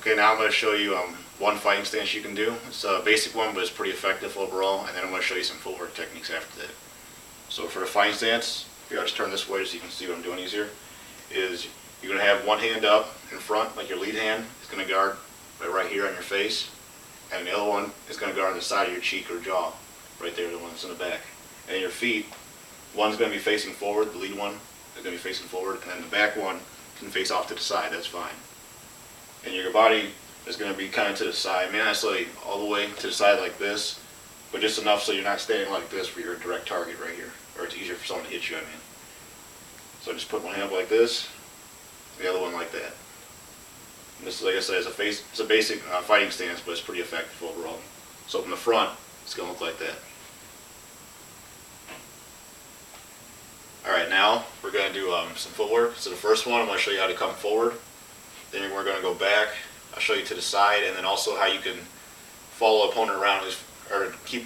Okay, now I'm going to show you one fighting stance you can do. It's a basic one, but it's pretty effective overall, and then I'm going to show you some footwork techniques after that. So for the fighting stance, here I'll just turn this way so you can see what I'm doing easier, is you're going to have one hand up in front, like your lead hand is going to guard right here on your face, and the other one is going to guard on the side of your cheek or jaw, right there, the one that's in the back. And your feet, one's going to be facing forward, the lead one is going to be facing forward, and then the back one can face off to the side, that's fine. And your body is going to be kind of to the side, may not necessarily all the way to the side like this, but just enough so you're not standing like this for your direct target right here, or it's easier for someone to hit you, I mean. So just put one hand up like this, the other one like that. And this, like I said, it's a basic fighting stance, but it's pretty effective overall. So from the front, it's going to look like that. Alright, now we're going to do some footwork. So the first one, I'm going to show you how to come forward. Then we're going to go back. I'll show you to the side, and then also how you can follow the opponent around, or keep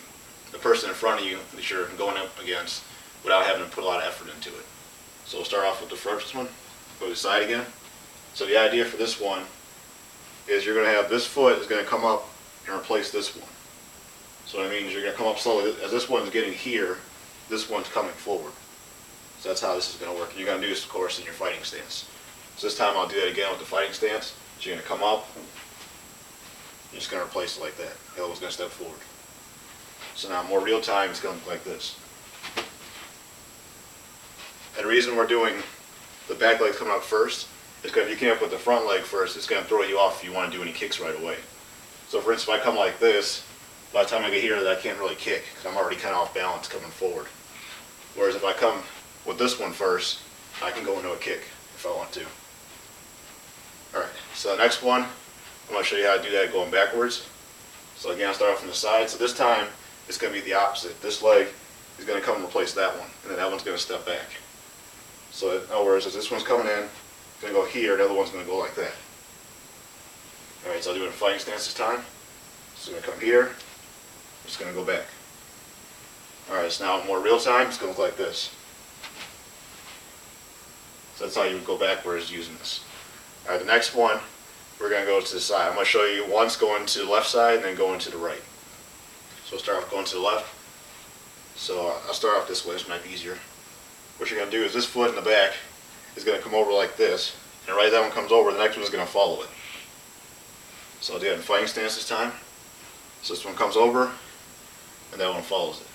the person in front of you that you're going up against without having to put a lot of effort into it. So we'll start off with the first one. Go to the side again. So the idea for this one is you're going to have this foot is going to come up and replace this one. So what I mean is you're going to come up slowly. As this one's getting here, this one's coming forward. So that's how this is going to work. And you're going to do this, of course, in your fighting stance. So this time I'll do that again with the fighting stance. So you're going to come up, you're just going to replace it like that. The other one's going to step forward. So now more real time, it's going to look like this. And the reason we're doing the back leg coming up first is because if you came up with the front leg first, it's going to throw you off if you want to do any kicks right away. So for instance, if I come like this, by the time I get here, I can't really kick because I'm already kind of off balance coming forward. Whereas if I come with this one first, I can go into a kick if I want to. Alright, so the next one, I'm going to show you how to do that going backwards. So again, I'll start off from the side. So this time, it's going to be the opposite. This leg is going to come and replace that one, and then that one's going to step back. So in other words, as this one's coming in, it's going to go here, the other one's going to go like that. Alright, so I'll do it in fighting stance this time. So it's going to come here, it's going to go back. Alright, so now in more real time, it's going to look like this. So that's how you would go backwards using this. Alright, the next one, we're going to go to the side. I'm going to show you once going to the left side and then going to the right. So we'll start off going to the left. So I'll start off this way, this might be easier. What you're going to do is this foot in the back is going to come over like this. And right as that one comes over, the next one is going to follow it. So I'll do that in fighting stance this time. So this one comes over and that one follows it.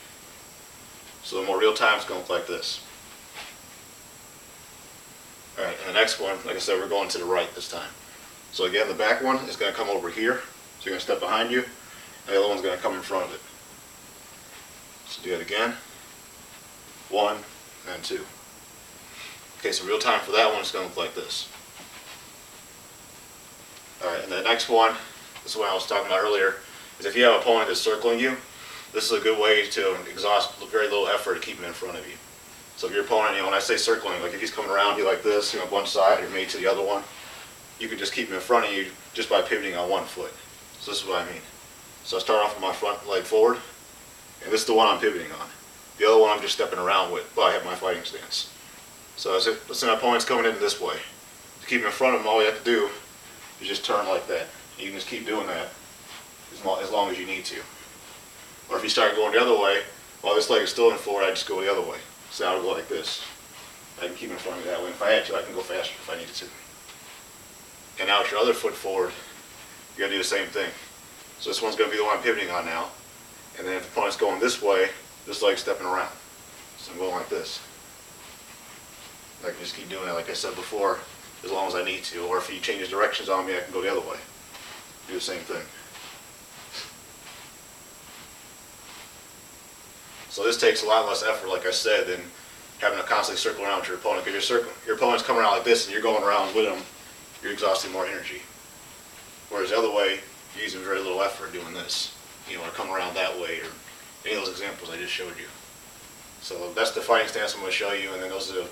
So the more real time, it's going to look like this. Alright, and the next one, like I said, we're going to the right this time. So again, the back one is going to come over here. So you're going to step behind you, and the other one's going to come in front of it. So do that again. 1 and 2. Okay, so real time for that one is going to look like this. Alright, and the next one, this is what I was talking about earlier, is if you have an opponent that's circling you, this is a good way to exhaust very little effort to keep him in front of you. So if your opponent, when I say circling, like if he's coming around you like this, one side or maybe to the other one, you can just keep him in front of you just by pivoting on one foot. So this is what I mean. So I start off with my front leg forward, and this is the one I'm pivoting on. The other one I'm just stepping around with, but I have my fighting stance. So as if, let's say my opponent's coming in this way. To keep him in front of him, all you have to do is just turn like that. You can just keep doing that as long as you need to. Or if you start going the other way, while this leg is still in forward, I just go the other way. So I'll go like this. I can keep in front of me that way. If I had to, I can go faster if I needed to. And now with your other foot forward, you're going to do the same thing. So this one's going to be the one I'm pivoting on now. And then if the opponent's going this way, this leg's stepping around. So I'm going like this. I can just keep doing that like I said before, as long as I need to. Or if he changes directions on me, I can go the other way. Do the same thing. So this takes a lot less effort, like I said, than having to constantly circle around with your opponent. Because your opponent's coming around like this and you're going around with him, you're exhausting more energy. Whereas the other way, you're using very little effort doing this. Or come around that way, or any of those examples I just showed you. So that's the fighting stance I'm going to show you, and then those are the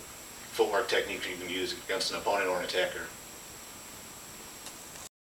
footwork techniques you can use against an opponent or an attacker.